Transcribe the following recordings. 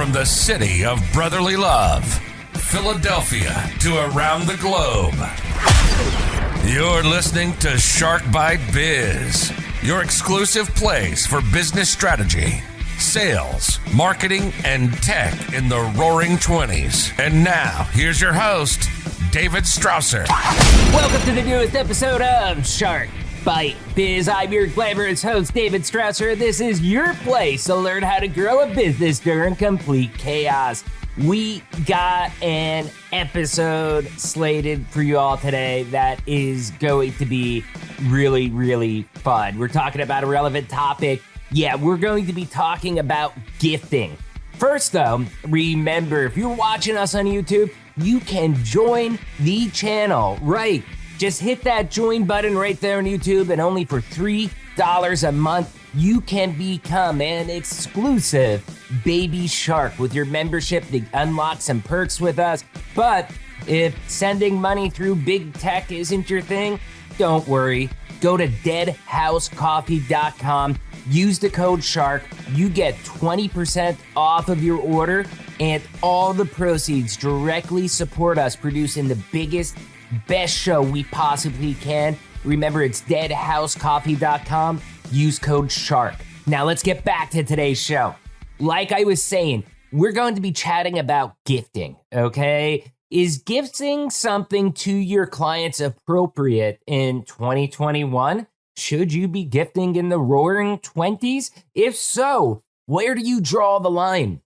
From the city of brotherly love, Philadelphia, to around the globe. You're listening to Shark Bite Biz, your exclusive place for business strategy, sales, marketing, and tech in the roaring 20s. And now, here's your host, David Strausser. Welcome to the newest episode of Shark Bite Biz. I'm your glamorous host, David Strausser. This is your place to learn how to grow a business during complete chaos. We got an episode slated for you all today that is going to be really, really fun. We're talking about a relevant topic. Yeah, we're going to be talking about gifting. First, though, remember, if you're watching us on YouTube, you can join the channel. Right. Just hit that join button right there on YouTube, and only for $3 a month, you can become an exclusive baby shark with your membership to unlock some perks with us. But if sending money through big tech isn't your thing, don't worry. Go to deadhousecoffee.com. Use the code SHARK. You get 20% off of your order, and all the proceeds directly support us producing the biggest, best show we possibly can. Remember, it's deadhousecoffee.com. Use code SHARK. Now let's get back to today's show. Like I was saying, we're going to be chatting about gifting, okay? Is gifting something to your clients appropriate in 2021? Should you be gifting in the roaring 20s? If so, where do you draw the line?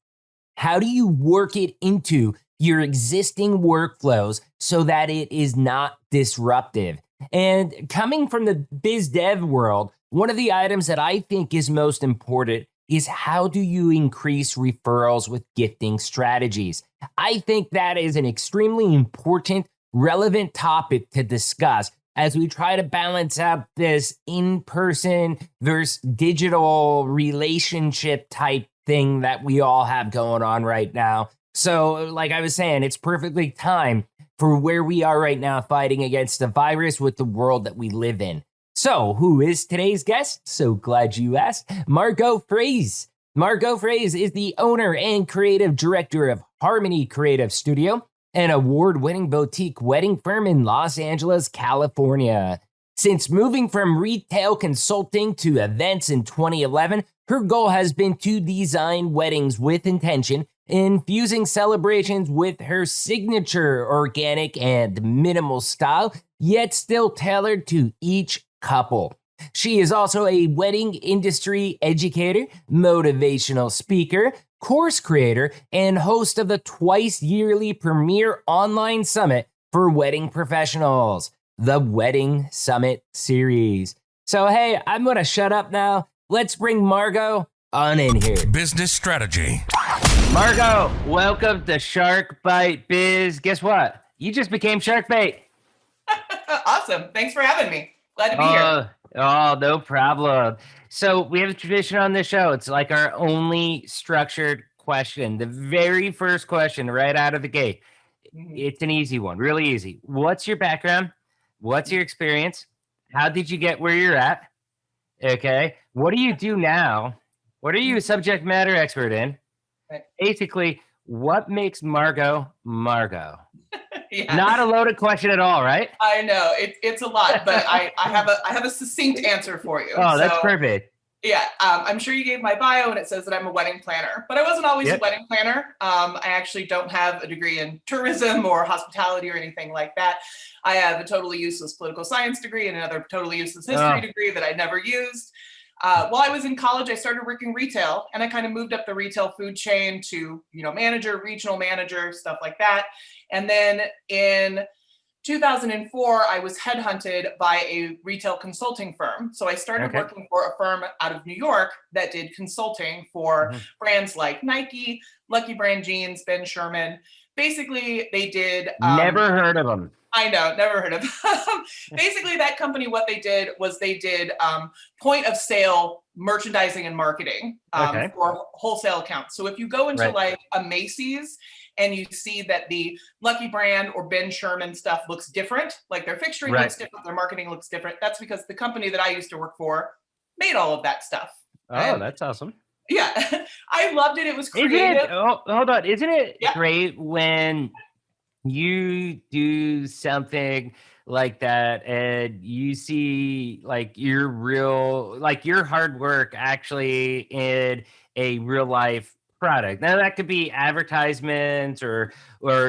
How do you work it into your existing workflows so that it is not disruptive? And coming from the biz dev world, one of the items that I think is most important is how do you increase referrals with gifting strategies? I think that is an extremely important, relevant topic to discuss as we try to balance out this in-person versus digital relationship type thing that we all have going on right now. So, like I was saying, it's perfectly timed for where we are right now fighting against the virus with the world that we live in. So, who is today's guest? So glad you asked. Margaux Fraise. Margaux Fraise is the owner and creative director of Harmony Creative Studio, an award-winning boutique wedding firm in Los Angeles, California. Since moving from retail consulting to events in 2011, her goal has been to design weddings with intention, infusing celebrations with her signature organic and minimal style, yet still tailored to each couple. She is also a wedding industry educator, motivational speaker, course creator, and host of the twice yearly premier online summit for wedding professionals, the Wedding Summit Series. So, hey, I'm going to shut up now. Let's bring Margaux on in here. Business strategy. Margaux, welcome to Shark Bite Biz. Guess what? You just became Shark Bait. Awesome. Thanks for having me. Glad to be here. Oh, no problem. So we have a tradition on this show. It's like our only structured question. The very first question right out of the gate. It's an easy one, really easy. What's your background? What's your experience? How did you get where you're at? Okay. What do you do now? What are you a subject matter expert in? Right. Basically, what makes Margaux Margaux? Yeah. Not a loaded question at all, right? I know it's a lot, but I have a succinct answer for you. Oh, that's perfect. Yeah, I'm sure you gave my bio and it says that I'm a wedding planner, but I wasn't always a wedding planner. I actually don't have a degree in tourism or hospitality or anything like that. I have a totally useless political science degree and another totally useless history degree that I never used. While I was in college, I started working retail, and I kind of moved up the retail food chain to, manager, regional manager, stuff like that. And then in 2004, I was headhunted by a retail consulting firm. So I started working for a firm out of New York that did consulting for brands like Nike, Lucky Brand Jeans, Ben Sherman. Basically, they did... never heard of them. I know, never heard of them. Basically, that company, what they did was they did point of sale merchandising and marketing for wholesale accounts. So if you go into like a Macy's and you see that the Lucky Brand or Ben Sherman stuff looks different, like their fixturing looks different, their marketing looks different, that's because the company that I used to work for made all of that stuff. Oh, that's awesome. Yeah, I loved it. It was Isn't creative. it? Oh, hold on. Isn't it Yeah. great when you do something like that and you see like your hard work actually in a real life product? Now that could be advertisements or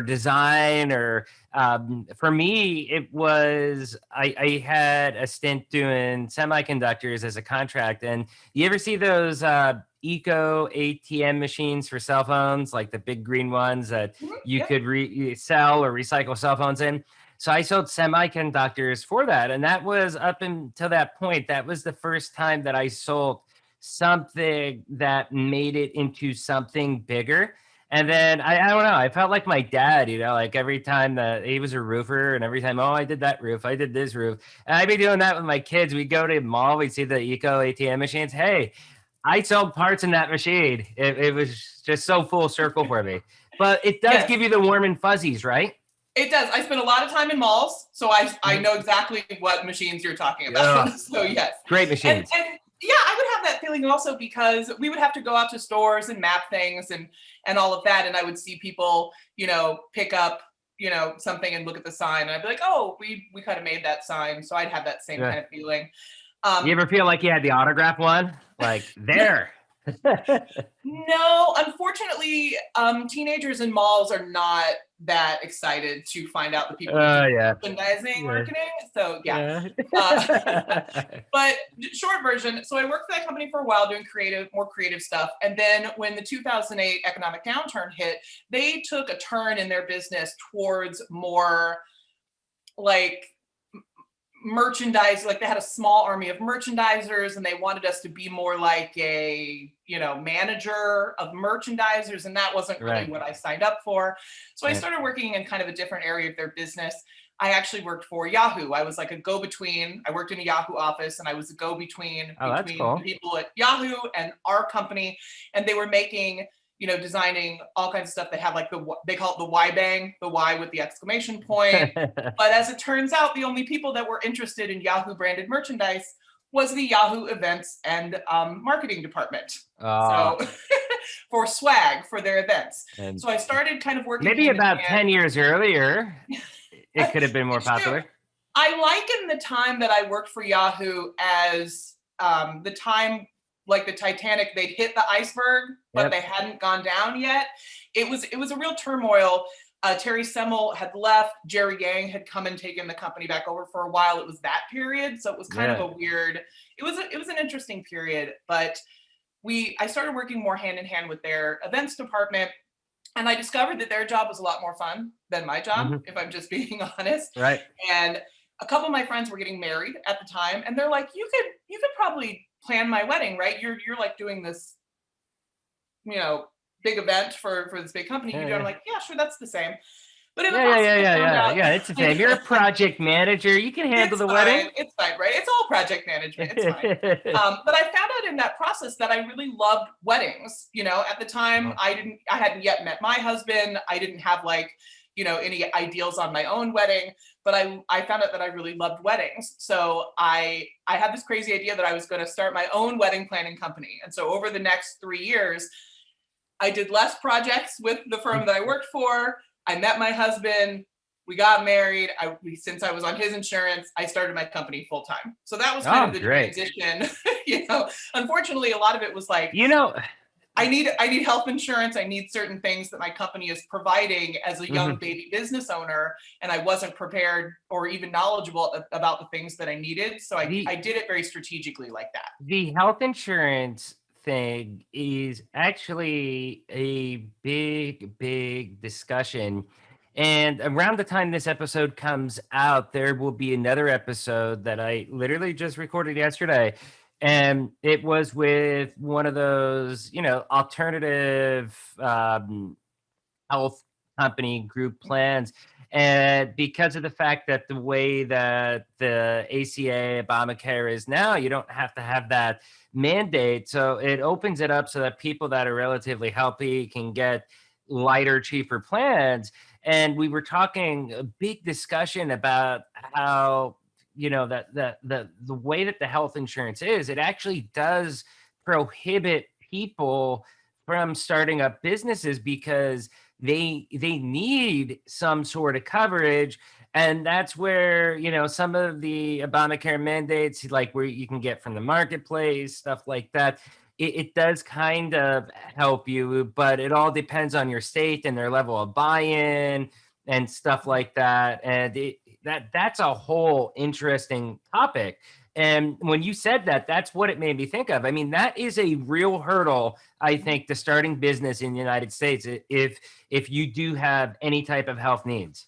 design or for me it was I had a stint doing semiconductors as a contract. And you ever see those eco ATM machines for cell phones, like the big green ones that you Yeah. could sell or recycle cell phones in? So I sold semiconductors for that. And that was up until that point, that was the first time that I sold something that made it into something bigger. And then I don't know, I felt like my dad, like every time that he was a roofer and every time, oh, I did that roof, I did this roof. And I'd be doing that with my kids. We go to the mall, we see the eco ATM machines. Hey, I sold parts in that machine. It was just so full circle for me. But it does Yes. give you the warm and fuzzies, right? It does. I spent a lot of time in malls, so I know exactly what machines you're talking about. Yeah. So yes, Great machines. and yeah, I would have that feeling also because we would have to go out to stores and map things and all of that, and I would see people, pick up, something and look at the sign, and I'd be like, oh, we kind of made that sign, so I'd have that same Yeah. kind of feeling. You ever feel like you had the autograph one? Like there. No, unfortunately, teenagers in malls are not that excited to find out the people who do Yeah. merchandising marketing. So yeah. Yeah. But short version, so I worked for that company for a while doing more creative stuff. And then when the 2008 economic downturn hit, they took a turn in their business towards more like merchandise. Like they had a small army of merchandisers and they wanted us to be more like a manager of merchandisers, and that wasn't really Right. what I signed up for. So I Right. started working in kind of a different area of their business. I actually worked for Yahoo. I was like a go-between. I worked in a Yahoo office and I was a go-between Oh, that's between the cool. people at Yahoo and our company. And they were making, designing all kinds of stuff. They had like they call it the Y bang, the Y with the exclamation point. But as it turns out, the only people that were interested in Yahoo branded merchandise was the Yahoo events and marketing department. So for swag for their events. And So I started kind of working. maybe about 10 years earlier, it could have been more It's true. popular. I liken the time that I worked for Yahoo as the time like the Titanic, they'd hit the iceberg, but Yep. they hadn't gone down yet. It was a real turmoil. Terry Semmel had left. Jerry Yang had come and taken the company back over for a while. It was that period, so it was kind of a weird. It was an interesting period, but I started working more hand in hand with their events department, and I discovered that their job was a lot more fun than my job, if I'm just being honest. Right. And a couple of my friends were getting married at the time, and they're like, "You could probably plan my wedding, right? You're like doing this, big event for this big company. Yeah, You do." yeah. I'm like, "Yeah, sure, that's the same." But in the process, I found out. Yeah. It's the same. You're a project manager. You can handle It's the fine. wedding. It's fine, right? It's all project management. It's fine. But I found out in that process that I really loved weddings. At the time, I hadn't yet met my husband. I didn't have any ideals on my own wedding, but I found out that I really loved weddings. So I had this crazy idea that I was going to start my own wedding planning company. And so over the next 3 years, I did less projects with the firm that I worked for. I met my husband. We got married. Since I was on his insurance, I started my company full time. So that was kind of the transition. Unfortunately, a lot of it was like, I need health insurance. I need certain things that my company is providing as a young baby business owner, and I wasn't prepared or even knowledgeable about the things that I needed. So I did it very strategically like that. The health insurance thing is actually a big discussion. And around the time this episode comes out, there will be another episode that I literally just recorded yesterday. And it was with one of those, alternative health company group plans. And because of the fact that the way that the ACA Obamacare is now, you don't have to have that mandate. So it opens it up so that people that are relatively healthy can get lighter, cheaper plans. And we were talking a big discussion about how, that the way that the health insurance is, it actually does prohibit people from starting up businesses because they need some sort of coverage. And that's where, some of the Obamacare mandates, like where you can get from the marketplace, stuff like that, it does kind of help you, but it all depends on your state and their level of buy-in and stuff like that. And that's a whole interesting topic. And when you said that, that's what it made me think of. I mean, that is a real hurdle, I think, to starting business in the United States if you do have any type of health needs.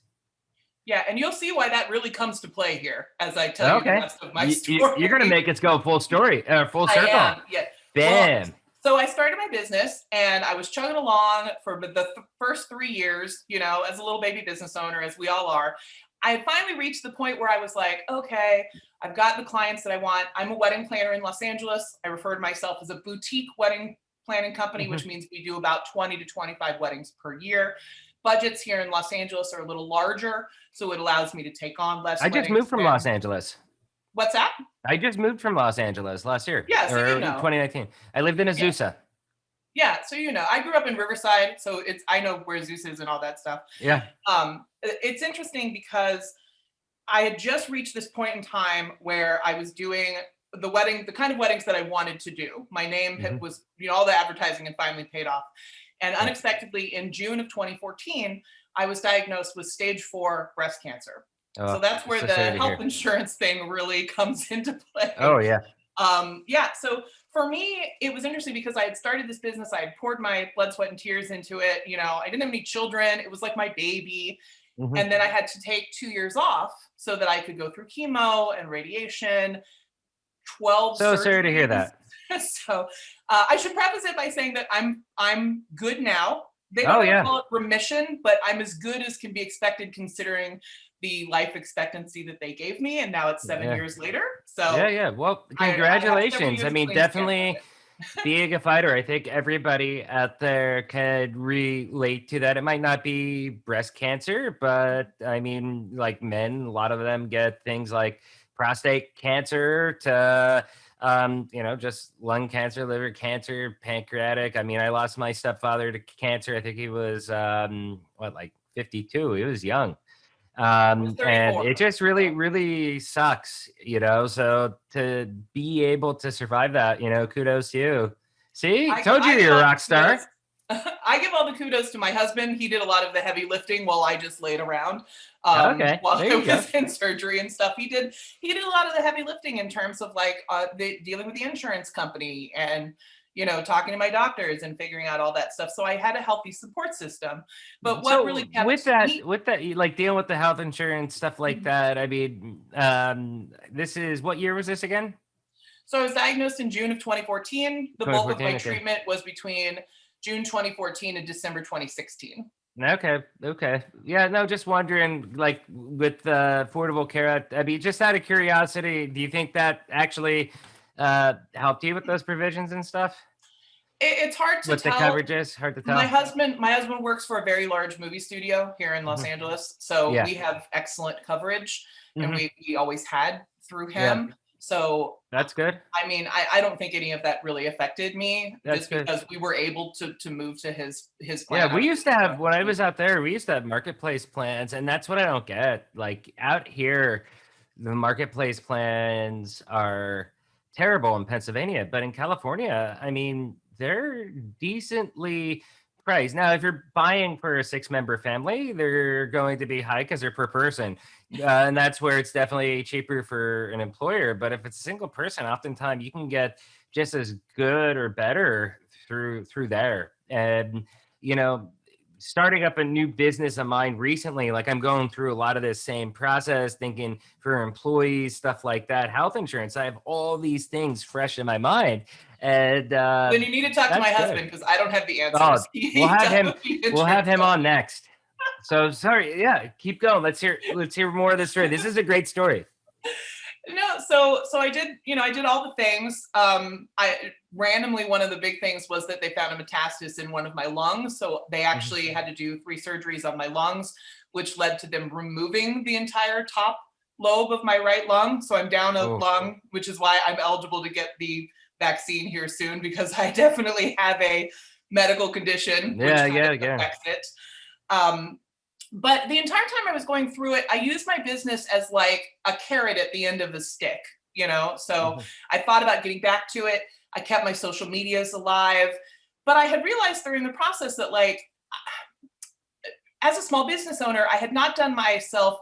Yeah, and you'll see why that really comes to play here as I tell you the rest of my story. You're going to make us go full story, full circle. I am, yeah. Bam. Well, so I started my business and I was chugging along for the first 3 years, as a little baby business owner, as we all are. I finally reached the point where I was like, okay, I've got the clients that I want. I'm a wedding planner in Los Angeles. I refer to myself as a boutique wedding planning company, which means we do about 20 to 25 weddings per year. Budgets here in Los Angeles are a little larger, so it allows me to take on less. I just moved from Los Angeles. What's that? I just moved from Los Angeles last year. Yeah, so or 2019. I lived in Azusa. Yeah, so I grew up in Riverside, so I know where Zeus is and all that stuff. Yeah. It's interesting because I had just reached this point in time where I was doing the kind of weddings that I wanted to do. My name was, all the advertising had finally paid off. And unexpectedly in June of 2014, I was diagnosed with stage 4 breast cancer. So that's where the health insurance thing really comes into play. Oh, yeah. So for me, it was interesting because I had started this business. I had poured my blood, sweat, and tears into it. I didn't have any children. It was like my baby. And then I had to take 2 years off so that I could go through chemo and radiation, 12 So surgeries. sorry to hear that. So I should preface it by saying that I'm good now. They don't call it remission, but I'm as good as can be expected considering the life expectancy that they gave me, and now it's 7 years later. So yeah. Well, congratulations. I mean, definitely being a fighter. I think everybody out there could relate to that. It might not be breast cancer, but I mean, like men, a lot of them get things like prostate cancer to just lung cancer, liver cancer, pancreatic. I mean, I lost my stepfather to cancer. I think he was like 52. He was young. And it just really, really sucks, so to be able to survive that, kudos to you. See, told you you're a rock star. I give all the kudos to my husband. He did a lot of the heavy lifting while I just laid around. While I was in surgery and stuff. He did a lot of the heavy lifting in terms of like dealing with the insurance company and talking to my doctors and figuring out all that stuff. So I had a healthy support system. But what really kept with that, like dealing with the health insurance stuff like that. I mean, this is, what year was this again? So I was diagnosed in June of 2014. The bulk of my treatment was between June 2014 and December 2016. Okay. Yeah, no, just wondering, like with Affordable Care Act, I mean, just out of curiosity, do you think that actually helped you with those provisions and stuff? It's hard to tell. The coverages, hard to tell. My husband works for a very large movie studio here in Los Angeles. So we have excellent coverage and we always had through him. Yeah. So that's good. I mean, I don't think any of that really affected me because we were able to move to his plan. Yeah, we used to have, when I was out there, we used to have marketplace plans, and that's what I don't get. Like out here, the marketplace plans are terrible in Pennsylvania, but in California, I mean, they're decently priced. Now, if you're buying for a 6-member family, they're going to be high because they're per person. And that's where it's definitely cheaper for an employer. But if it's a single person, oftentimes you can get just as good or better through there. And, starting up a new business of mine recently, like I'm going through a lot of this same process, thinking for employees, stuff like that, health insurance. I have all these things fresh in my mind. And then you need to talk to my husband because I don't have the answers. We'll have him on next. So sorry. Yeah, keep going. Let's hear more of the story. This is a great story. No, so I did, I did all the things. I randomly, one of the big things was that they found a metastasis in one of my lungs. So they actually had to do 3 surgeries on my lungs, which led to them removing the entire top lobe of my right lung. So I'm down a lung, which is why I'm eligible to get the vaccine here soon because I definitely have a medical condition which affects it. But the entire time I was going through it, I used my business as like a carrot at the end of the stick, you know? So I thought about getting back to it. I kept my social medias alive, but I had realized during the process that like, as a small business owner, I had not done myself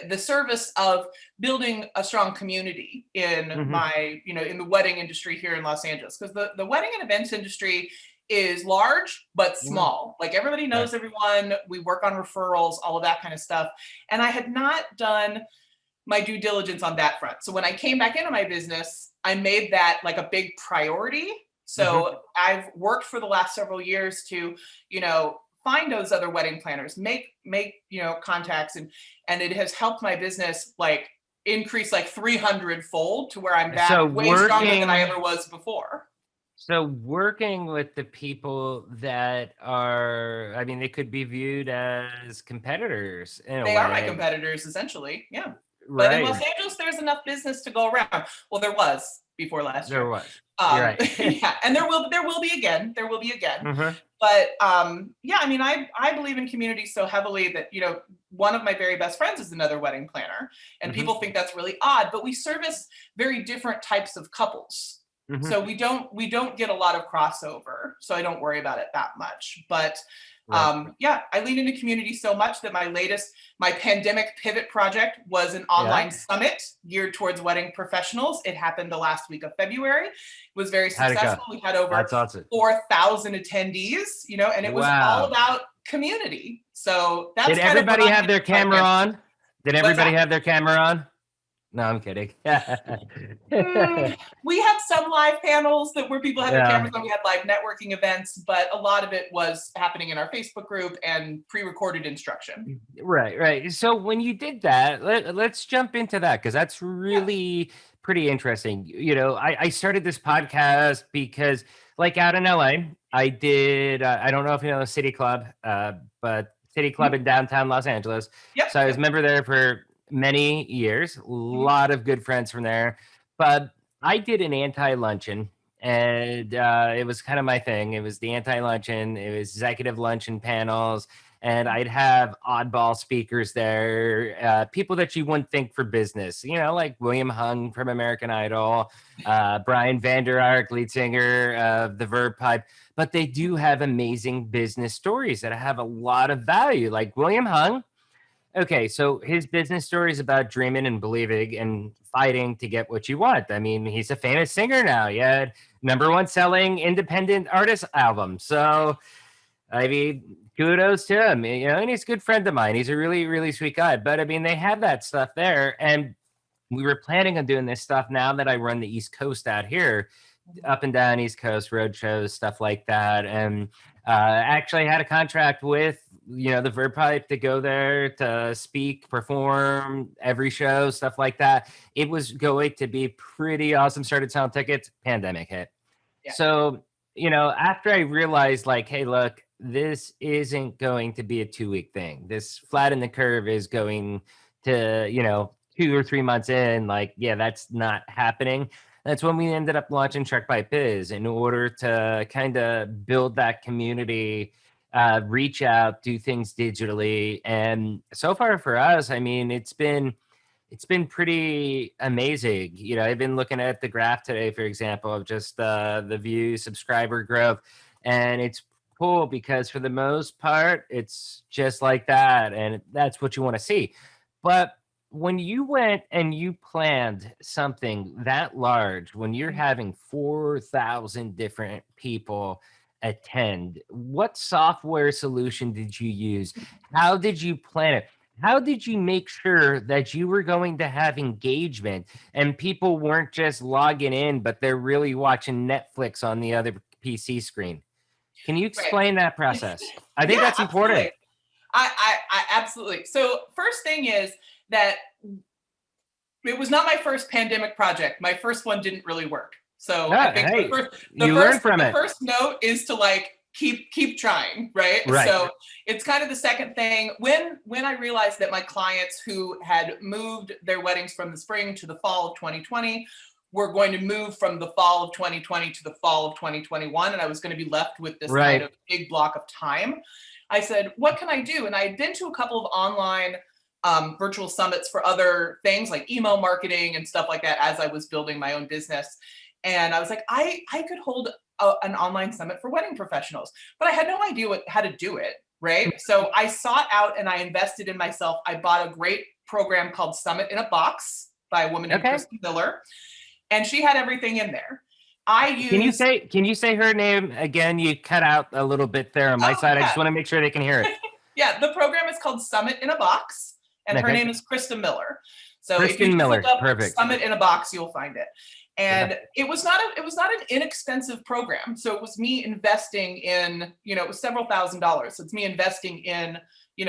the service of building a strong community in my, you know, in the wedding industry here in Los Angeles, because the wedding and events industry is large but small. Like everybody knows everyone. We work on referrals, all of that kind of stuff. And I had not done my due diligence on that front. So when I came back into my business, I made that like a big priority. So I've worked for the last several years to, you know, find those other wedding planners, make, you know, contacts, and it has helped my business like increase like 300-fold to where I'm back way stronger than I ever was before. So working with the people that are, I mean, they could be viewed as competitors in a way. They are my competitors, essentially. Yeah. But in Los Angeles, there's enough business to go around. Well, there was before last year. There was. Right. Yeah, and there will be again. There will be again. But yeah, I mean, I believe in community so heavily that, you know, one of my very best friends is another wedding planner, and people think that's really odd, but we service very different types of couples. So we don't get a lot of crossover. So I don't worry about it that much. But yeah, I lean into community so much that my pandemic pivot project was an online summit geared towards wedding professionals. It happened the last week of February. It was very successful. We had over 4,000 attendees, you know, and it was all about community. So that's Did everybody have their camera on? Did everybody have their camera on? No, I'm kidding. We had some live panels where people had their cameras on. We had live networking events, but a lot of it was happening in our Facebook group and pre-recorded instruction. Right. So when you did that, let's jump into that, because that's really pretty interesting. You know, I started this podcast because, like, out in LA, I did, I don't know if you know the City Club, but City Club in downtown Los Angeles. So I was a member there for many years, a lot of good friends from there, but I did an anti-luncheon, and it was kind of my thing. It was the anti-luncheon, it was executive luncheon panels, and I'd have oddball speakers there, people that you wouldn't think for business, you know, like William Hung from American Idol, Brian Vander Ark, lead singer of the Verb Pipe, but they do have amazing business stories that have a lot of value, like William Hung. Okay, so his business story is about dreaming and believing and fighting to get what you want. I mean, he's a famous singer now. He had #1 selling independent artist album. So, I mean, kudos to him. You know, and he's a good friend of mine. He's a really, really sweet guy. But I mean, they have that stuff there. And we were planning on doing this stuff now that I run the East Coast out here, up and down East Coast, road shows, stuff like that. And actually had a contract with, you know, the Verb Pipe to go there to speak, perform every show, stuff like that. It was going to be pretty awesome. Started selling tickets, pandemic hit. So, you know, after I realized, like, hey, look, this isn't going to be a 2-week thing. This flatten the curve is going to, you know, 2 or 3 months in, like, yeah, that's not happening. That's when we ended up launching Shark Bite Biz in order to kind of build that community, reach out, do things digitally. And so far for us, I mean, it's been pretty amazing. You know, I've been looking at the graph today, for example, of just the view subscriber growth. And it's cool because for the most part, it's just like that. And that's what you want to see. But when you went and you planned something that large, when you're having 4,000 different people attend, what software solution did you use? How did you plan it? How did you make sure that you were going to have engagement and people weren't just logging in, but they're really watching Netflix on the other PC screen? Can you explain that process? I think that's important. I absolutely. So first thing is that it was not my first pandemic project. My first one didn't really work. So I think the first note is to like keep trying, right? So it's kind of the second thing. When I realized that my clients who had moved their weddings from the spring to the fall of 2020 were going to move from the fall of 2020 to the fall of 2021, and I was going to be left with this kind of big block of time. I said, what can I do? And I had been to a couple of online virtual summits for other things like email marketing and stuff like that as I was building my own business. And I was like, I could hold an online summit for wedding professionals, but I had no idea how to do it, right? So I sought out and I invested in myself. I bought a great program called Summit in a Box by a woman named Kristen Miller, and she had everything in there. Can you say her name again? You cut out a little bit there on my side. Yeah. I just want to make sure they can hear it. Yeah, the program is called Summit in a Box, and her name is Kristen Miller. So Kristen if you Miller, look up perfect. Summit in a Box, you'll find it. And it was not an inexpensive program. So it was me investing in, it was several $1,000s. So it's me investing in,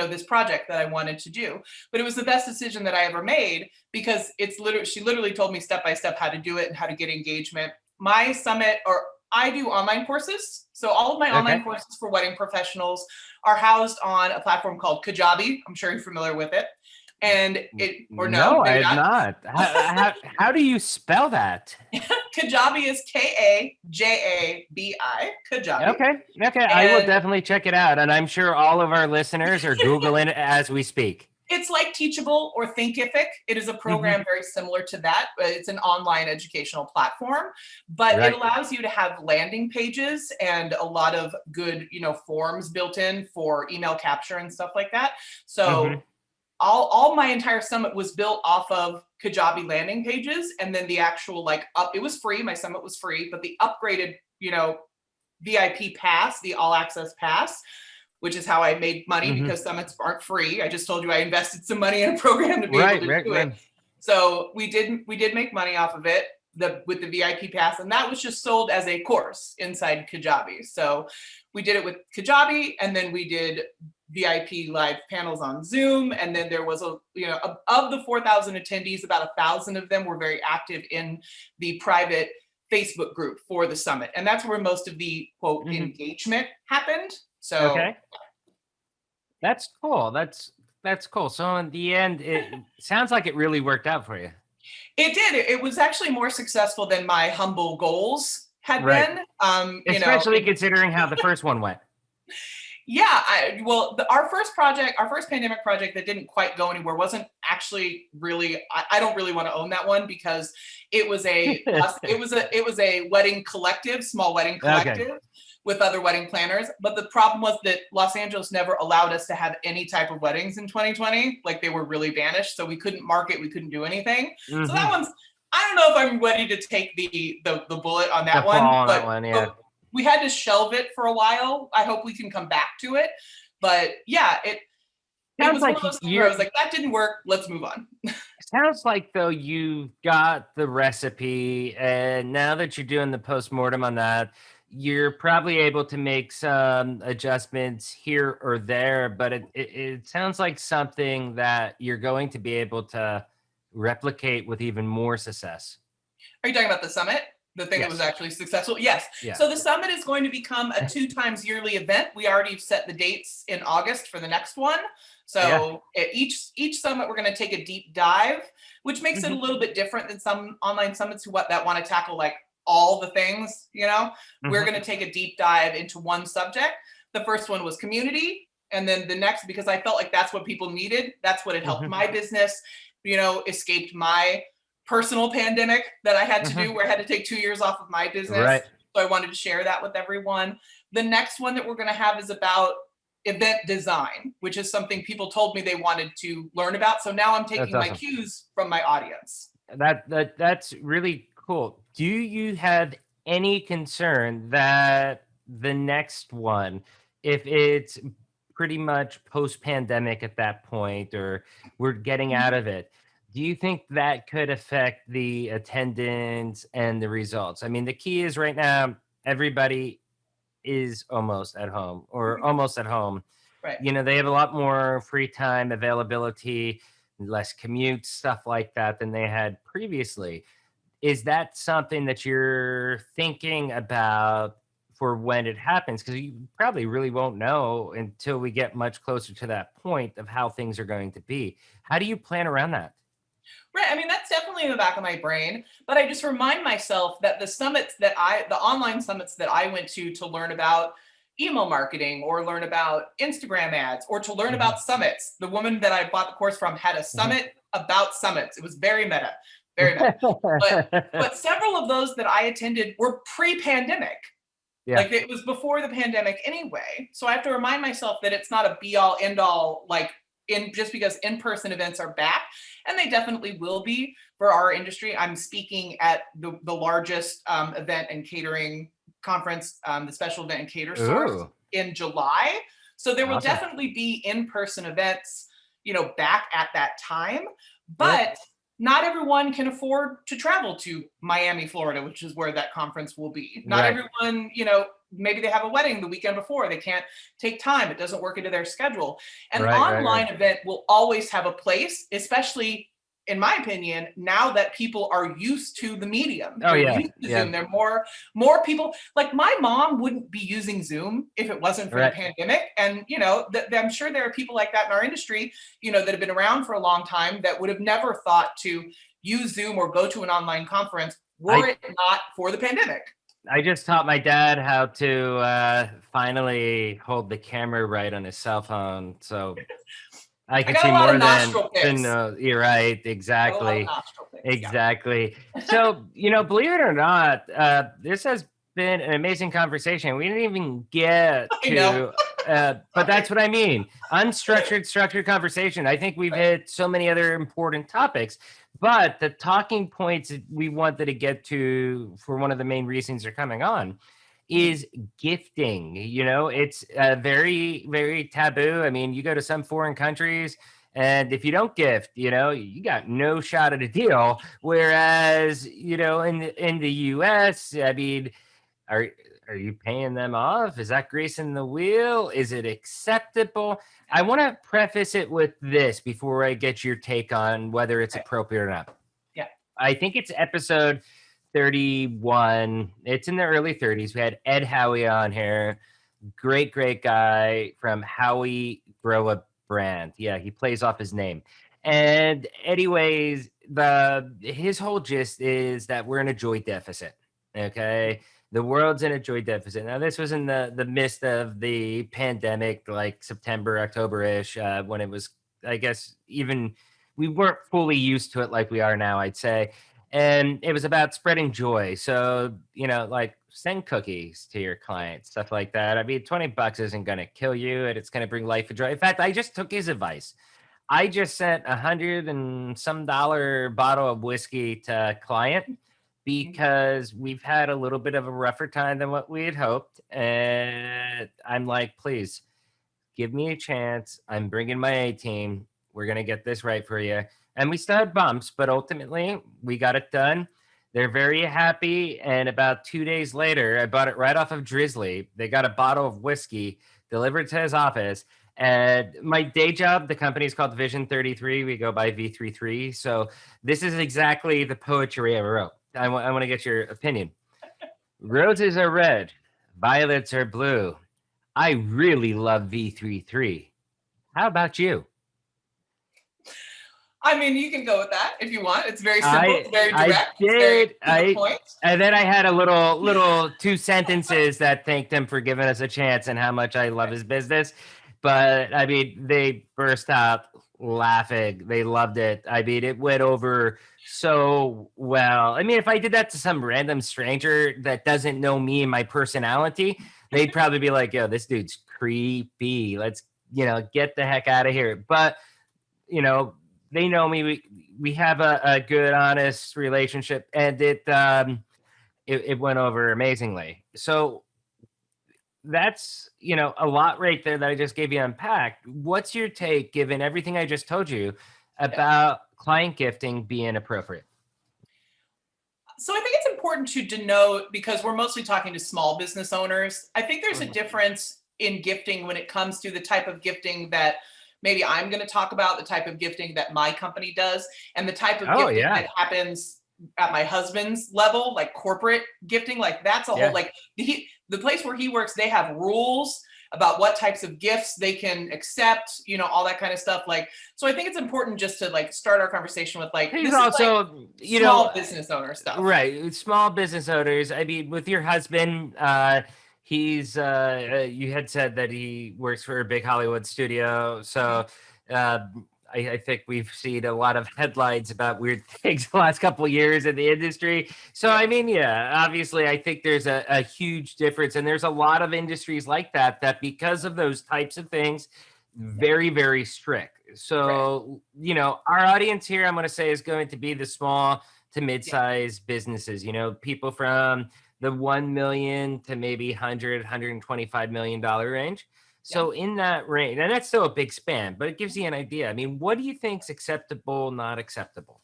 this project that I wanted to do. But it was the best decision that I ever made because she literally told me step by step how to do it and how to get engagement. My summit, or I do online courses. So all of my online courses for wedding professionals are housed on a platform called Kajabi. I'm sure you're familiar with it. And no, I have not. How do you spell that? Kajabi is Kajabi. Kajabi. Okay. And I will definitely check it out, and I'm sure all of our listeners are Googling it as we speak. It's like Teachable or Thinkific. It is a program very similar to that, but it's an online educational platform. But it allows you to have landing pages and a lot of good, forms built in for email capture and stuff like that. So all my entire summit was built off of Kajabi landing pages, and then the actual it was free. My summit was free, but the upgraded, VIP pass, the all access pass, which is how I made money because summits aren't free. I just told you I invested some money in a program to be able to do it. So we did make money off of it with the VIP pass, and that was just sold as a course inside Kajabi. So we did it with Kajabi, and then we did VIP live panels on Zoom. And then there was of the 4,000 attendees, about 1,000 of them were very active in the private Facebook group for the summit. And that's where most of the quote engagement happened. So that's cool. That's cool. So in the end, it sounds like it really worked out for you. It did. It was actually more successful than my humble goals had been. Especially considering how the first one went. Yeah, our first pandemic project that didn't quite go anywhere wasn't actually really. I don't really want to own that one because it was a wedding collective, small wedding collective with other wedding planners. But the problem was that Los Angeles never allowed us to have any type of weddings in 2020. Like they were really banished, so we couldn't market, we couldn't do anything. So that one's. I don't know if I'm ready to take the bullet on that one, but we had to shelve it for a while. I hope we can come back to it. But yeah, it was like one of those things where I was like, that didn't work. Let's move on. Sounds like though you got the recipe, and now that you're doing the postmortem on that, you're probably able to make some adjustments here or there. But it sounds like something that you're going to be able to replicate with even more success. Are you talking about the summit? The thing that was actually successful? Yes. Yeah. So the summit is going to become a 2 times yearly event. We already set the dates in August for the next one. So at each summit, we're going to take a deep dive, which makes it a little bit different than some online summits that want to tackle like all the things, We're going to take a deep dive into one subject. The first one was community. And then the next, because I felt like that's what people needed. That's what had helped my business, escaped my personal pandemic that I had to do where I had to take 2 years off of my business. Right. So I wanted to share that with everyone. The next one that we're going to have is about event design, which is something people told me they wanted to learn about. So now I'm taking my cues from my audience. That's really cool. Do you have any concern that the next one, if it's pretty much post-pandemic at that point, or we're getting out of it, do you think that could affect the attendance and the results? I mean, the key is right now, everybody is almost at home. Right. They have a lot more free time availability, less commute, stuff like that than they had previously. Is that something that you're thinking about for when it happens? Because you probably really won't know until we get much closer to that point of how things are going to be. How do you plan around that? Right. I mean, that's definitely in the back of my brain, but I just remind myself that the online summits that I went to learn about email marketing or learn about Instagram ads or to learn Mhm. about summits. The woman that I bought the course from had a Mhm. summit about summits. It was very meta, very meta. But several of those that I attended were pre-pandemic. Yeah. Like it was before the pandemic anyway. So I have to remind myself that it's not a be all end all, like in just because in-person events are back, and they definitely will be for our industry. I'm speaking at the largest event and catering conference, the special event and cater source Ooh, in July. So there will awesome. definitely be in-person events, back at that time. Yep. But not everyone can afford to travel to Miami, Florida, which is where that conference will be. Not Right. everyone, maybe they have a wedding the weekend before. They can't take time. It doesn't work into their schedule. An Right. Right. Right. online event will always have a place, especially in my opinion, now that people are used to the medium. Oh They're yeah. used to Yeah. Zoom. They're more people. Like my mom wouldn't be using Zoom if it wasn't for the Right. pandemic. And I'm sure there are people like that in our industry, that have been around for a long time that would have never thought to use Zoom or go to an online conference were I it not for the pandemic. I just taught my dad how to finally hold the camera right on his cell phone, so I I can got see a lot more of nostril than picks. you're right. Got a lot of Exactly. nostril picks. Yeah. Exactly. So, believe it or not, this has been an amazing conversation. We didn't even get I know. to, but that's what I mean. Unstructured, structured conversation. I think we've Right. hit so many other important topics, but the talking points that we wanted to get to for one of the main reasons they're coming on is gifting. It's very, very taboo. I mean, you go to some foreign countries, and if you don't gift, you got no shot at a deal. Whereas, in the US, I mean, are are you paying them off? Is that greasing the wheel? Is it acceptable? I want to preface it with this before I get your take on whether it's Okay. appropriate or not. Yeah. I think it's episode 31. It's in the early 30s. We had Ed Howie on here. Great, great guy from Howie Grow a Brand. Yeah, he plays off his name. And anyways, his whole gist is that we're in a joy deficit. Okay. The world's in a joy deficit. Now, this was in the midst of the pandemic, like September, October-ish, when it was, I guess, even we weren't fully used to it like we are now, I'd say. And it was about spreading joy. So, like send cookies to your clients, stuff like that. I mean, $20 isn't going to kill you, and it's going to bring life and joy. In fact, I just took his advice. I just sent $100 and some dollar bottle of whiskey to a client because we've had a little bit of a rougher time than what we had hoped. And I'm like, please give me a chance. I'm bringing my A team. We're going to get this right for you. And we still had bumps, but ultimately we got it done. They're very happy. And about 2 days later, I bought it right off of Drizzly. They got a bottle of whiskey delivered to his office. And my day job, the company is called Vision 33. We go by V33. So this is exactly the poetry I wrote. I want to get your opinion. Roses are red, violets are blue. I really love V33. How about you? I mean, you can go with that if you want. It's very simple. It's I very I direct. It's very did. to the point. And then I had a little two sentences that thanked him for giving us a chance and how much I love his business. But I mean, they burst out laughing. They loved it. I mean, it went over so well. I mean, if I did that to some random stranger that doesn't know me and my personality, they'd probably be like, "Yo, this dude's creepy. Let's, get the heck out of here." But you know, they know me. We have a good, honest relationship, and it went over amazingly. So that's a lot right there that I just gave you unpacked. What's your take, given everything I just told you, Yeah. about client gifting being appropriate? So I think it's important to denote, because we're mostly talking to small business owners. I think there's a Mhm. difference in gifting when it comes to the type of gifting that maybe I'm going to talk about, the type of gifting that my company does, and the type of Oh gifting yeah, that happens at my husband's level, like corporate gifting. Like that's a whole, yeah. like the place where he works, they have rules about what types of gifts they can accept, all that kind of stuff. Like, so I think it's important just to like start our conversation with like, He's this also, is like small business owner stuff. Right. Small business owners. I mean, with your husband, he's, you had said that he works for a big Hollywood studio. So, I think we've seen a lot of headlines about weird things the last couple of years in the industry. So, I mean, yeah, obviously, I think there's a huge difference. And there's a lot of industries like that because of those types of things, very, very strict. So, our audience here, I'm going to say, is going to be the small to mid-sized businesses, people from the 1 million to maybe 125 million dollar range. So in that range, and that's still a big span, but it gives you an idea. I mean, what do you think's acceptable, not acceptable?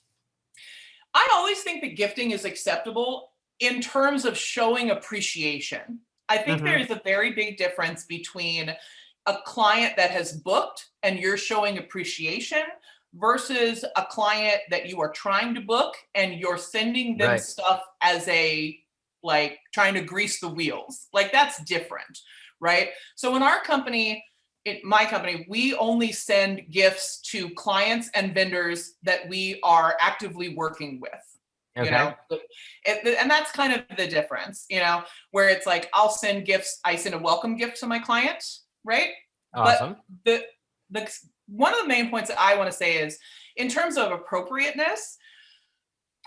I always think that gifting is acceptable in terms of showing appreciation. I think there is a very big difference between a client that has booked and you're showing appreciation versus a client that you are trying to book and you're sending them stuff as a, like, trying to grease the wheels. Like, that's different, right? So in our company, my company, we only send gifts to clients and vendors that we are actively working with. And that's kind of the difference, where it's like, I'll send gifts. I send a welcome gift to my client, right? Awesome. But the one of the main points that I want to say is, in terms of appropriateness,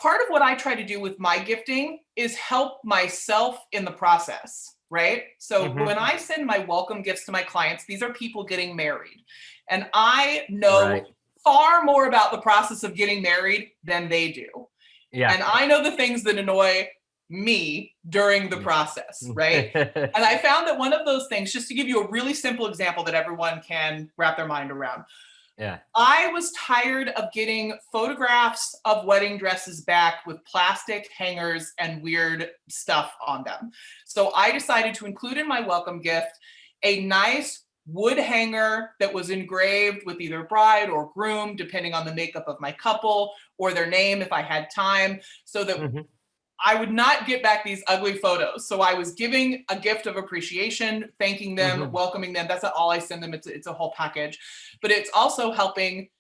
part of what I try to do with my gifting is help myself in the process, right? So when I send my welcome gifts to my clients, these are people getting married. And I know far more about the process of getting married than they do. Yeah. And I know the things that annoy me during the process, right? And I found that one of those things, just to give you a really simple example that everyone can wrap their mind around. Yeah. I was tired of getting photographs of wedding dresses back with plastic hangers and weird stuff on them. So I decided to include in my welcome gift a nice wood hanger that was engraved with either bride or groom, depending on the makeup of my couple, or their name if I had time, so that I would not get back these ugly photos. So I was giving a gift of appreciation, thanking them, welcoming them. That's not all I send them. It's a whole package. But it's also helping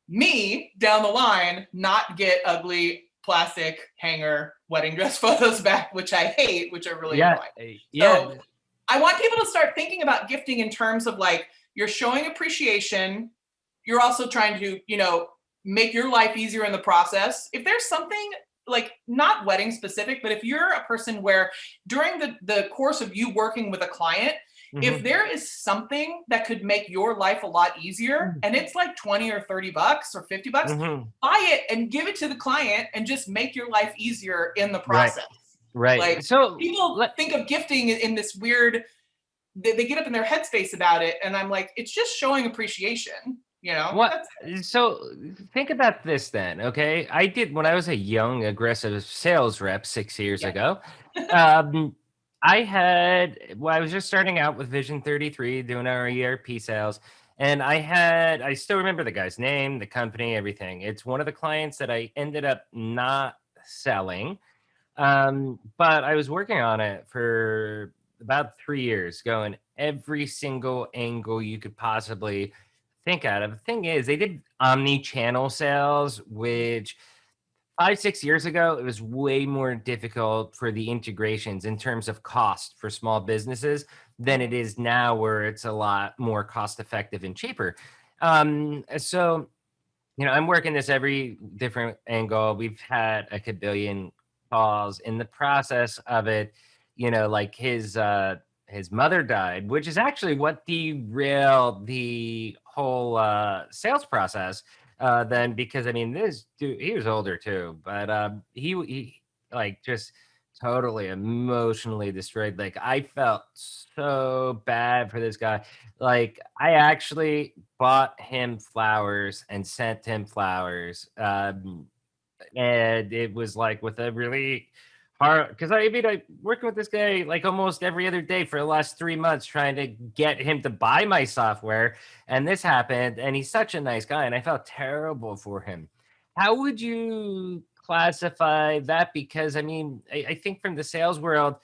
me down the line not get ugly plastic hanger wedding dress photos back, which I hate, which are really annoying. So I want people to start thinking about gifting in terms of, like, you're showing appreciation. You're also trying to, make your life easier in the process. If there's something, like, not wedding specific, but if you're a person where during the course of you working with a client, if there is something that could make your life a lot easier, and it's like 20 or 30 bucks or 50 bucks, buy it and give it to the client and just make your life easier in the process. Right. Like, so people think of gifting in this weird, they get up in their headspace about it. And I'm like, it's just showing appreciation. What? So think about this then, okay? I did, when I was a young, aggressive sales rep 6 years ago. I was just starting out with Vision 33, doing our ERP sales. And I still remember the guy's name, the company, everything. It's one of the clients that I ended up not selling. But I was working on it for about 3 years, going every single angle you could possibly think out of. The thing is, they did omni-channel sales, which 5-6 years ago, it was way more difficult for the integrations in terms of cost for small businesses than it is now, where it's a lot more cost effective and cheaper. So, I'm working this every different angle. We've had a kabillion calls in the process of it. Like his mother died, which is actually what derailed the whole sales process. Then, because I mean, this dude, he was older too, but he like just totally emotionally destroyed. Like, I felt so bad for this guy. Like, I actually bought him flowers and sent him flowers. And it was like with a really hard, because I working with this guy like almost every other day for the last 3 months, trying to get him to buy my software. And this happened, and he's such a nice guy, and I felt terrible for him. How would you classify that? Because I mean, I think from the sales world,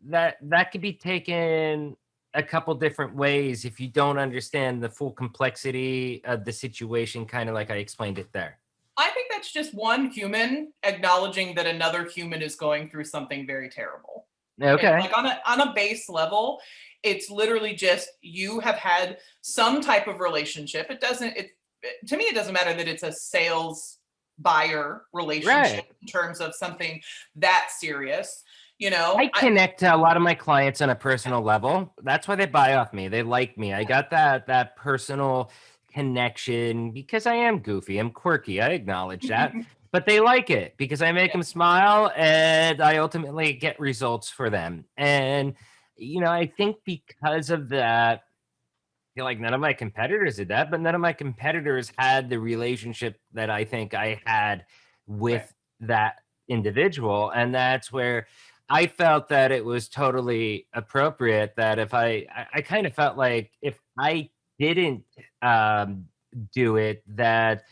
that could be taken a couple different ways if you don't understand the full complexity of the situation, kind of like I explained it there. I think that's just one human acknowledging that another human is going through something very terrible. Okay. And like on a base level, it's literally just you have had some type of relationship. To me, it doesn't matter that it's a sales buyer relationship in terms of something that serious. I connect to a lot of my clients on a personal level. That's why they buy off me. They like me. I got that personal connection because I am goofy. I'm quirky. I acknowledge that. But they like it because I make them smile and I ultimately get results for them. And, I think because of that, I feel like none of my competitors did that, but none of my competitors had the relationship that I think I had with that individual. And that's where I felt that it was totally appropriate that if I kind of felt like if I didn't do it, that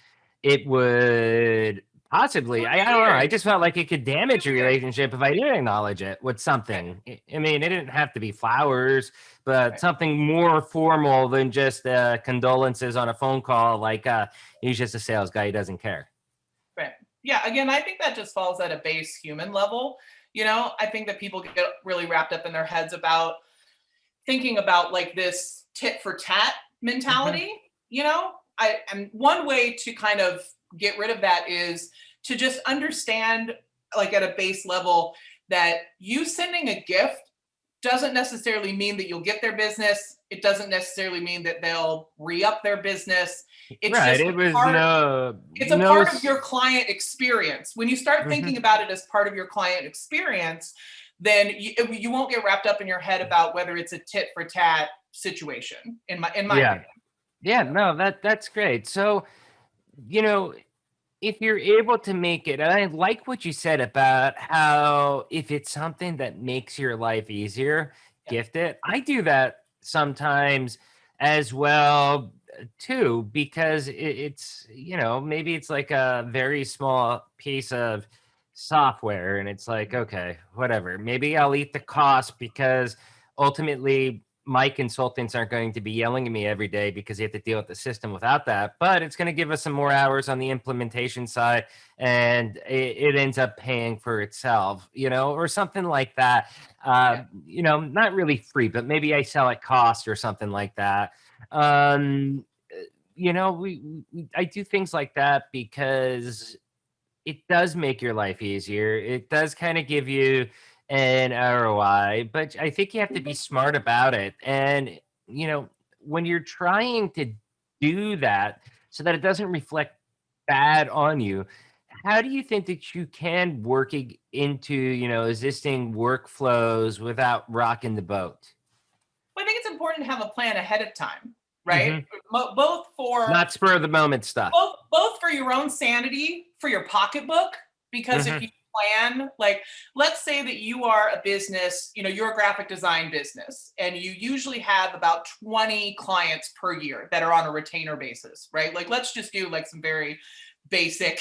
it would possibly, I don't know. I just felt like it could damage a relationship if I didn't acknowledge it with something. I mean, it didn't have to be flowers, but something more formal than just condolences on a phone call. Like he's just a sales guy. He doesn't care. Right. Yeah. Again, I think that just falls at a base human level. I think that people get really wrapped up in their heads about thinking about like this tit for tat mentality. And one way to kind of get rid of that is to just understand, like at a base level, that you sending a gift doesn't necessarily mean that you'll get their business. It doesn't necessarily mean that they'll re-up their business. It's just it's a part of your client experience. When you start thinking about it as part of your client experience, then you won't get wrapped up in your head about whether it's a tit for tat situation. In my opinion. Yeah, no, that's great. So, if you're able to make it, and I like what you said about how if it's something that makes your life easier, gift it. I do that sometimes as well too, because it's, maybe it's like a very small piece of software and it's like, okay, whatever. Maybe I'll eat the cost because ultimately my consultants aren't going to be yelling at me every day because they have to deal with the system without that, but it's going to give us some more hours on the implementation side and it ends up paying for itself, or something like that. Not really free, but maybe I sell at cost or something like that. I do things like that because it does make your life easier. It does kind of give you an ROI, but I think you have to be smart about it. And, when you're trying to do that so that it doesn't reflect bad on you, how do you think that you can work into, existing workflows without rocking the boat? Well, I think it's important to have a plan ahead of time, right? Both for not spur of the moment stuff. Both for your own sanity, for your pocketbook, because if you plan, like let's say that you are a business, you're a graphic design business and you usually have about 20 clients per year that are on a retainer basis, right? Like let's just do like some very basic,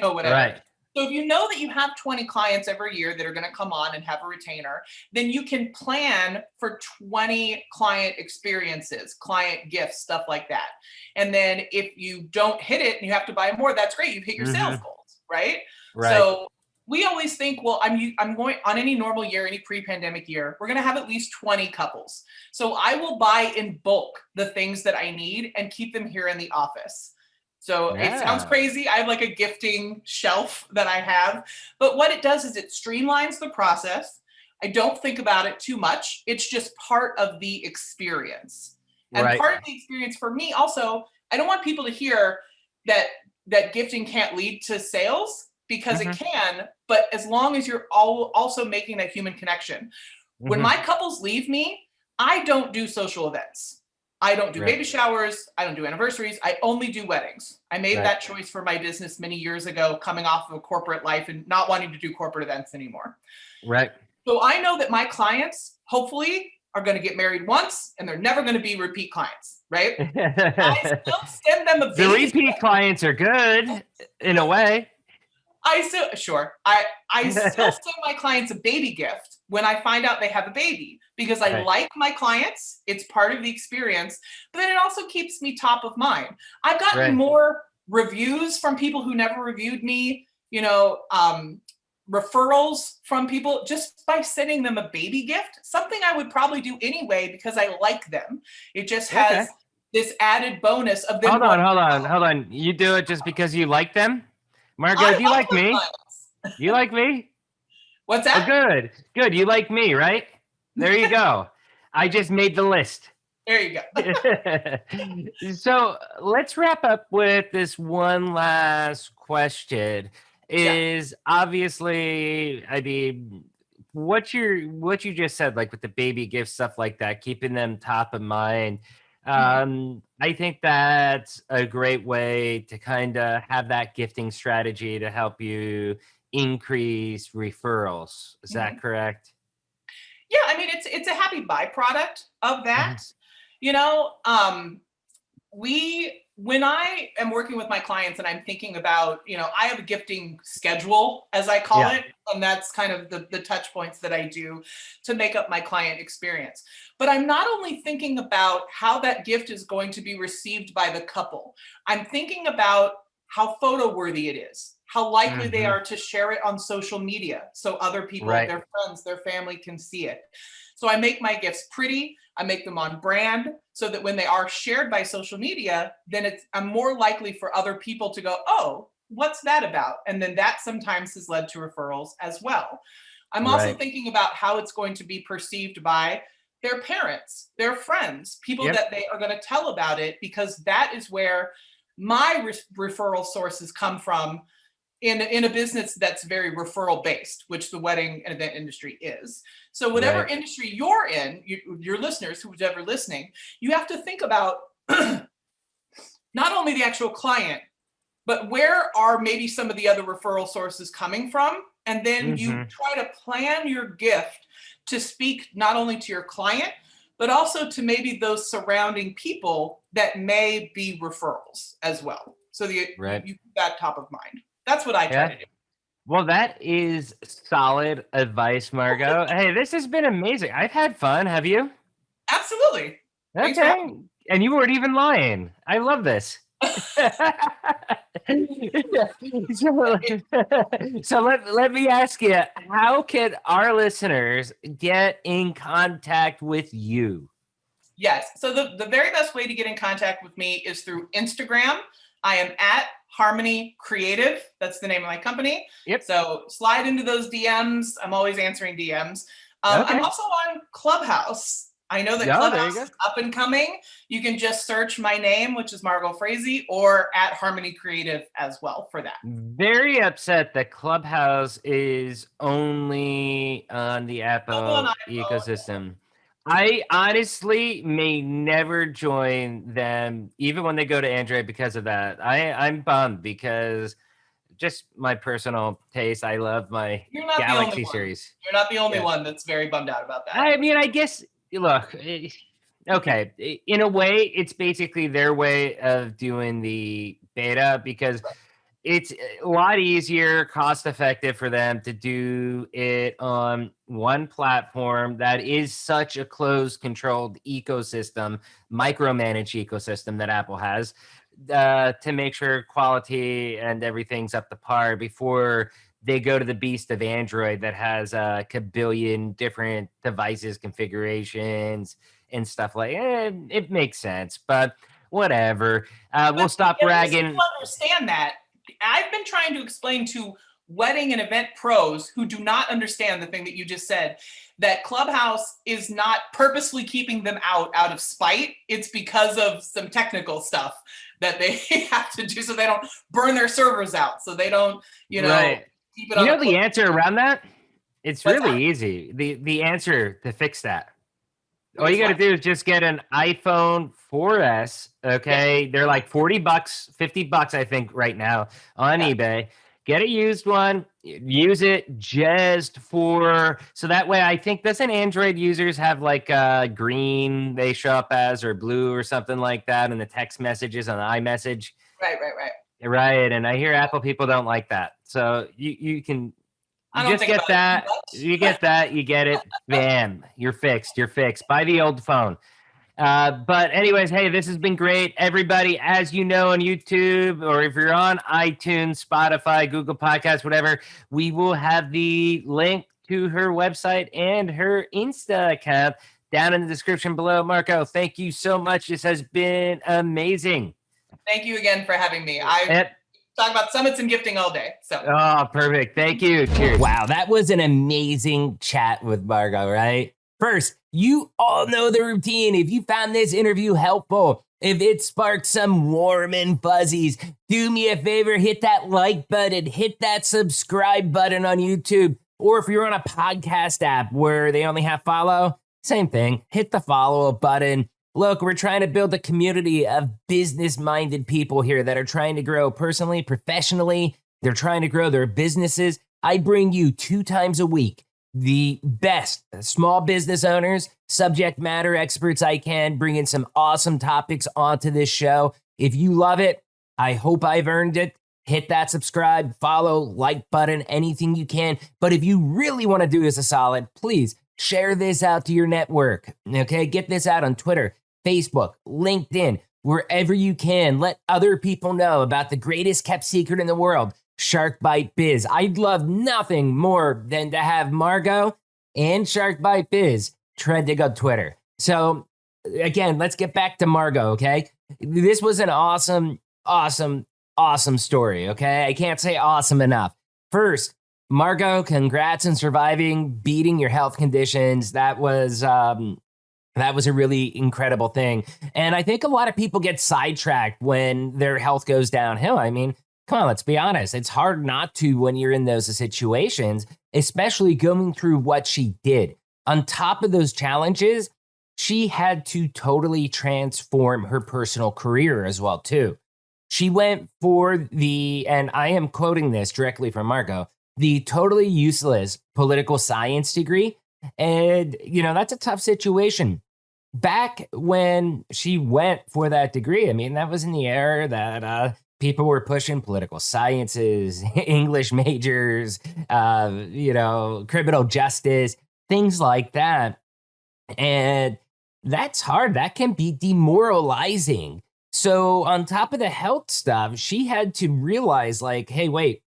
whatever. Right. So if you know that you have 20 clients every year that are going to come on and have a retainer, then you can plan for 20 client experiences, client gifts, stuff like that. And then if you don't hit it and you have to buy more, that's great. You've hit your sales goals, right? So we always think, well, I'm going on any normal year, any pre-pandemic year, we're going to have at least 20 couples. So I will buy in bulk the things that I need and keep them here in the office. So it sounds crazy. I have like a gifting shelf that I have, but what it does is it streamlines the process. I don't think about it too much. It's just part of the experience. And part of the experience for me also, I don't want people to hear that gifting can't lead to sales, because it can, but as long as you're also making that human connection. When my couples leave me, I don't do social events. I don't do baby showers. I don't do anniversaries. I only do weddings. I made that choice for my business many years ago, coming off of a corporate life and not wanting to do corporate events anymore. Right. So I know that my clients, hopefully, are going to get married once and they're never going to be repeat clients, right? I still send them a baby. The repeat clients are good in a way. I still send my clients a baby gift when I find out they have a baby, because I like my clients. It's part of the experience, but then it also keeps me top of mind. I've gotten more reviews from people who never reviewed me, referrals from people just by sending them a baby gift, something I would probably do anyway because I like them. It just has this added bonus of them. Hold on. You do it just because you like them? Margaux, do you like me? You like me? What's that? Oh, good. You like me, right? There you go. I just made the list. There you go. So let's wrap up with this one last question. Is obviously, I mean, what you just said, like with the baby gift stuff like that, keeping them top of mind. I think that's a great way to kind of have that gifting strategy to help you increase referrals. Is that correct? Yeah, I mean, it's a happy byproduct of that. When I am working with my clients and I'm thinking about, I have a gifting schedule, as I call it, and that's kind of the touch points that I do to make up my client experience. But I'm not only thinking about how that gift is going to be received by the couple, I'm thinking about how photo worthy it is, how likely they are to share it on social media so other people, their friends, their family can see it. So I make my gifts pretty. I make them on brand so that when they are shared by social media, then I'm more likely for other people to go, oh, what's that about? And then that sometimes has led to referrals as well. I'm also thinking about how it's going to be perceived by their parents, their friends, people that they are going to tell about it, because that is where my referral sources come from in a business that's very referral based, which the wedding and event industry is. So whatever industry you're in, your listeners, who's ever listening, you have to think about not only the actual client, but where are maybe some of the other referral sources coming from? And then you try to plan your gift to speak not only to your client, but also to maybe those surrounding people that may be referrals as well. So you keep that top of mind. That's what I try to do. Well, that is solid advice, Margaux. Hey, this has been amazing. I've had fun. Have you? Absolutely. Okay. And you weren't even lying. I love this. So let me ask you, how can our listeners get in contact with you? Yes. So the very best way to get in contact with me is through Instagram. I am at Harmony Creative. That's the name of my company. Yep. So slide into those DMs. I'm always answering DMs. I'm also on Clubhouse. I know that Clubhouse is up and coming. You can just search my name, which is Margaux Fraise, or at Harmony Creative as well for that. Very upset that Clubhouse is only on the Apple ecosystem. I honestly may never join them, even when they go to Android, because of that. I'm bummed because just my personal taste. I love my Galaxy series. You're not the only one that's very bummed out about that. I mean, I guess, look, okay, in a way, it's basically their way of doing the beta because it's a lot easier, cost effective for them to do it on one platform that is such a closed, controlled ecosystem, micromanaged ecosystem that Apple has, to make sure quality and everything's up to par before they go to the beast of Android that has a kabillion different devices, configurations, and stuff like it. It makes sense, but whatever. We'll stop bragging. People understand that. I've been trying to explain to wedding and event pros who do not understand the thing that you just said, that Clubhouse is not purposely keeping them out of spite. It's because of some technical stuff that they have to do so they don't burn their servers out, so they don't, keep it on. The answer around that? It's really easy. The answer to fix that. All you got to do is just get an iPhone 4S. Okay. They're like $40, $50, I think, right now on eBay. Get a used one, use it just so that way, I think, doesn't Android users have like green they show up as, or blue or something like that in the text messages on iMessage? Right. Right. And I hear Apple people don't like that. So you can I You don't just think get about that. it too You much. get that. You get it. Bam. You're fixed. You're fixed. Buy the old phone. But anyways, hey, this has been great. Everybody, as you know, on YouTube, or if you're on iTunes, Spotify, Google Podcasts, whatever, we will have the link to her website and her Insta account down in the description below. Marco, thank you so much. This has been amazing. Thank you again for having me. I talk about summits and gifting all day. So. Oh, perfect. Thank you. Cheers. Wow, that was an amazing chat with Margaux, right? First, you all know the routine. If you found this interview helpful, if it sparked some warm and fuzzies, do me a favor, hit that like button, hit that subscribe button on YouTube. Or if you're on a podcast app where they only have follow, same thing, hit the follow button. Look, we're trying to build a community of business-minded people here that are trying to grow personally, professionally. They're trying to grow their businesses. I bring you 2 times a week the best small business owners, subject matter experts I can, bring in some awesome topics onto this show. If you love it, I hope I've earned it. Hit that subscribe, follow, like button, anything you can. But if you really want to do us a solid, please share this out to your network. Okay, get this out on Twitter, Facebook, LinkedIn, wherever you can. Let other people know about the greatest kept secret in the world, Shark Bite Biz. I'd love nothing more than to have Margaux and Shark Bite Biz trending on Twitter. So again, let's get back to Margaux, okay? This was an awesome story, okay? I can't say awesome enough. First, Margaux, congrats on surviving, beating your health conditions. That was a really incredible thing. And I think a lot of people get sidetracked when their health goes downhill. I mean, come on, let's be honest. It's hard not to when you're in those situations, especially going through what she did. On top of those challenges, she had to totally transform her personal career as well, too. She went for and I am quoting this directly from Margaux, the totally useless political science degree. And, that's a tough situation. Back when she went for that degree, I mean, that was in the era that people were pushing political sciences, English majors, criminal justice, things like that. And that's hard. That can be demoralizing. So on top of the health stuff, she had to realize like, hey, wait,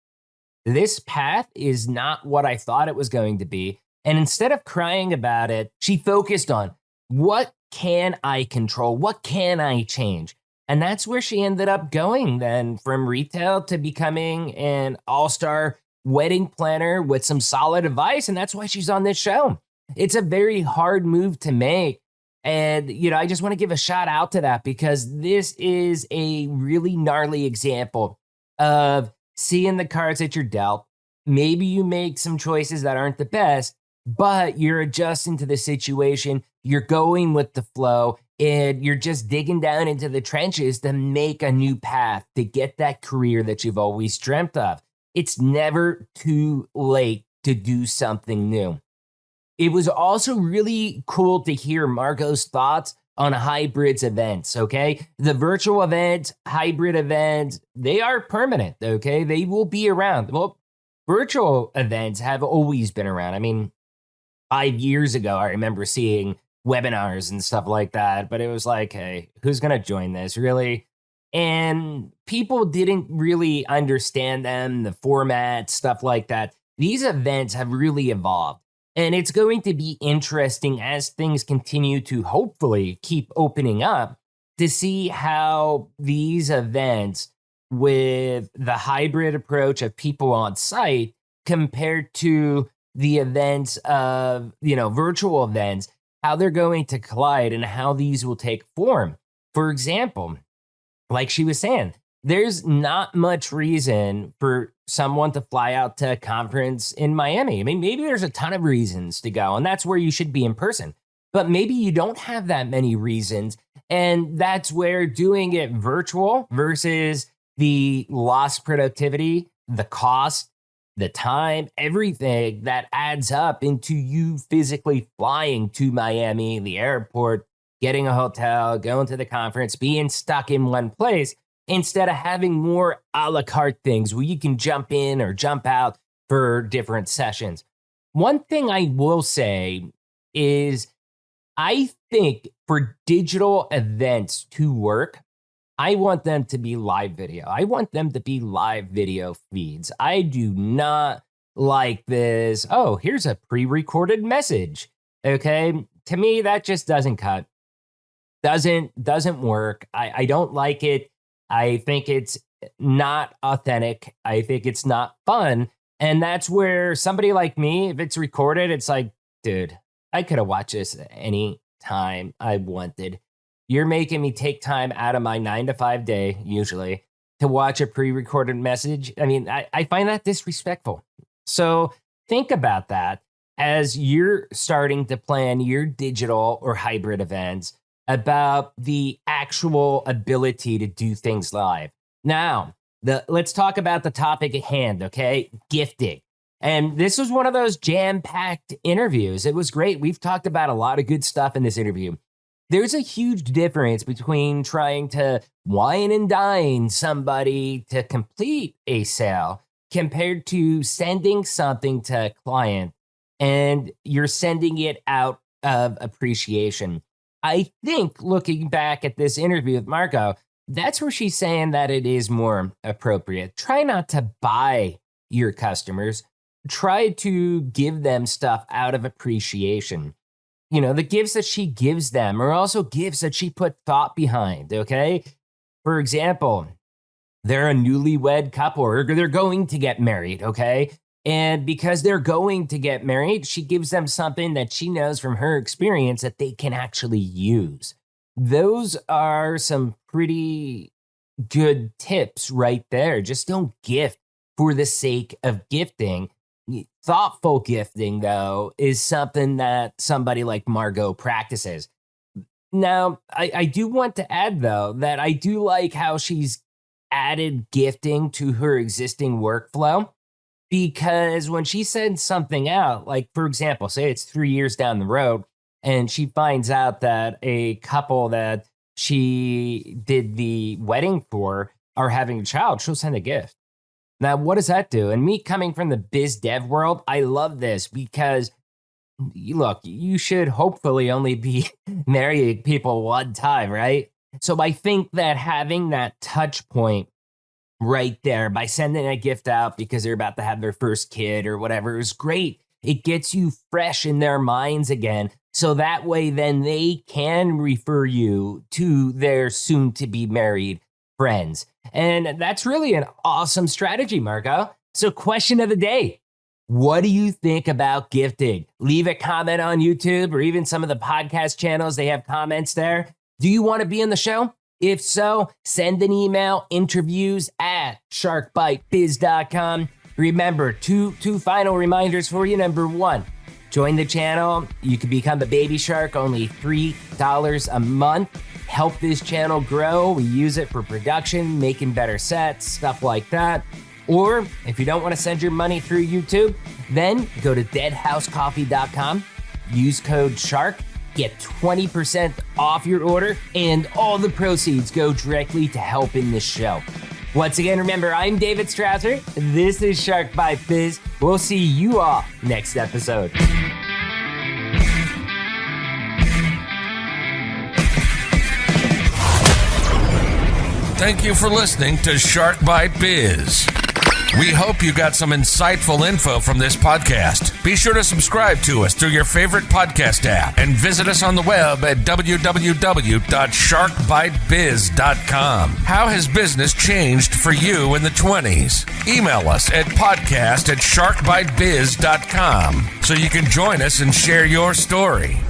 this path is not what I thought it was going to be. And instead of crying about it, she focused on what can I control? What can I change? And that's where she ended up going then, from retail to becoming an all-star wedding planner with some solid advice. And that's why she's on this show. It's a very hard move to make. And, I just want to give a shout out to that because this is a really gnarly example of seeing the cards that you're dealt. Maybe you make some choices that aren't the best, but you're adjusting to the situation. You're going with the flow. And you're just digging down into the trenches to make a new path, to get that career that you've always dreamt of. It's never too late to do something new. It was also really cool to hear Margaux's thoughts on hybrids events, okay? The virtual events, hybrid events, they are permanent, okay? They will be around. Well, virtual events have always been around. I mean, 5 years ago, I remember seeing webinars and stuff like that, but it was like, hey, who's going to join this, really? And people didn't really understand them, the format, stuff like that. These events have really evolved, and it's going to be interesting as things continue to hopefully keep opening up to see how these events with the hybrid approach of people on site compared to the events of, virtual events, how they're going to collide and how these will take form. For example, like she was saying, there's not much reason for someone to fly out to a conference in Miami. I mean, maybe there's a ton of reasons to go, and that's where you should be in person. But maybe you don't have that many reasons, and that's where doing it virtual versus the lost productivity, the cost, the time, everything that adds up into you physically flying to Miami, the airport, getting a hotel, going to the conference, being stuck in one place, instead of having more a la carte things where you can jump in or jump out for different sessions. One thing I will say is I think for digital events to work, I want them to be live video. I want them to be live video feeds. I do not like this, oh, here's a pre-recorded message. Okay. To me, that just doesn't cut. Doesn't work. I don't like it. I think it's not authentic. I think it's not fun. And that's where somebody like me, if it's recorded, it's like, dude, I could have watched this any time I wanted. You're making me take time out of my 9-to-5 day, usually, to watch a pre-recorded message. I mean, I find that disrespectful. So think about that as you're starting to plan your digital or hybrid events, about the actual ability to do things live. Now, let's talk about the topic at hand, okay? Gifting. And this was one of those jam-packed interviews. It was great. We've talked about a lot of good stuff in this interview. There's a huge difference between trying to wine and dine somebody to complete a sale compared to sending something to a client and you're sending it out of appreciation. I think looking back at this interview with Margaux, that's where she's saying that it is more appropriate. Try not to buy your customers. Try to give them stuff out of appreciation. You know, the gifts that she gives them are also gifts that she put thought behind, okay? For example, they're a newlywed couple or they're going to get married, okay? And because they're going to get married, she gives them something that she knows from her experience that they can actually use. Those are some pretty good tips right there. Just don't gift for the sake of gifting. Thoughtful gifting, though, is something that somebody like Margaux practices. Now, I do want to add, though, that I do like how she's added gifting to her existing workflow. Because when she sends something out, like, for example, say it's 3 years down the road, and she finds out that a couple that she did the wedding for are having a child, she'll send a gift. Now, what does that do? And me coming from the biz dev world, I love this because, look, you should hopefully only be marrying people one time, right? So I think that having that touch point right there by sending a gift out because they're about to have their first kid or whatever is great. It gets you fresh in their minds again. So that way, then they can refer you to their soon to be married friends. And that's really an awesome strategy, Margaux. So question of the day, what do you think about gifting? Leave a comment on YouTube or even some of the podcast channels. They have comments there. Do you want to be on the show? If so, send an email, interviews@sharkbitebiz.com. Remember, two final reminders for you. Number one, join the channel. You can become a baby shark, only $3 a month. Help this channel grow. We use it for production, making better sets, stuff like that. Or if you don't want to send your money through YouTube, then go to deadhousecoffee.com, use code SHARK, get 20% off your order, and all the proceeds go directly to helping this show. Once again, remember, I'm David Strausser. This is Shark Bite Biz. We'll see you all next episode. Thank you for listening to Shark Bite Biz. We hope you got some insightful info from this podcast. Be sure to subscribe to us through your favorite podcast app and visit us on the web at www.sharkbitebiz.com. How has business changed for you in the 20s? Email us at podcast@sharkbitebiz.com so you can join us and share your story.